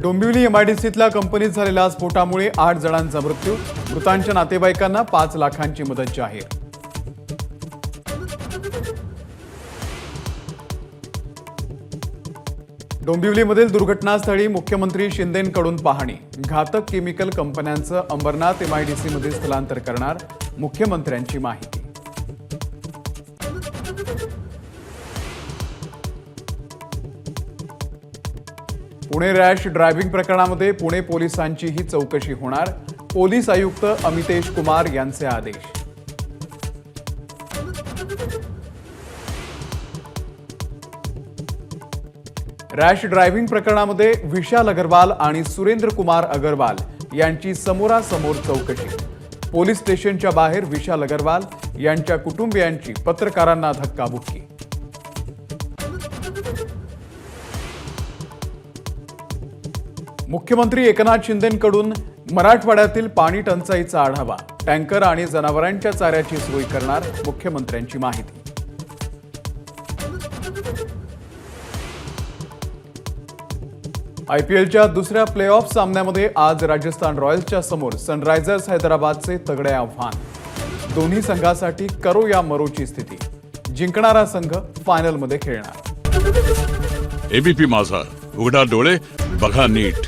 डोंबिवली एमआयडीसीतल्या कंपनीत झालेल्या स्फोटामुळे 8 जणांचा मृत्यू, मृतांच्या नातेवाईकांना 5 लाखांची मदत जाहीर। डोंबिवलीमधील दुर्घटनास्थळी मुख्यमंत्री शिंदेंकडून पाहणी, घातक केमिकल कंपन्यांचं अंबरनाथ एमआयडीसीमध्ये स्थलांतर करणार, मुख्यमंत्र्यांची माहिती। पुणे रॅश ड्रायव्हिंग प्रकरणामध्ये पुणे पोलिसांचीही चौकशी होणार, पोलीस आयुक्त अमितेश कुमार यांचे आदेश। रॅश ड्रायव्हिंग प्रकरणामध्ये विशाल अग्रवाल आणि सुरेंद्र कुमार अग्रवाल यांची समोरासमोर चौकशी, पोलीस स्टेशनच्या बाहेर विशाल अग्रवाल यांच्या कुटुंबियांची पत्रकारांना धक्काबुक्की। मुख्यमंत्री एकनाथ शिंदेंकडून मराठवाड्यातील पाणी टंचाईचा आढावा, टँकर आणि जनावरांच्या चाऱ्याची सोय करणार, मुख्यमंत्र्यांची माहिती। आयपीएलच्या दुसऱ्या प्लेऑफ सामन्यामध्ये आज राजस्थान रॉयल्सच्या समोर सनरायझर्स हैदराबादचे तगडे आव्हान, दोन्ही संघासाठी करो या मरोची स्थिती, जिंकणारा संघ फायनलमध्ये खेळणार। एबीपी माझा, उघडा डोळे बघा नीट।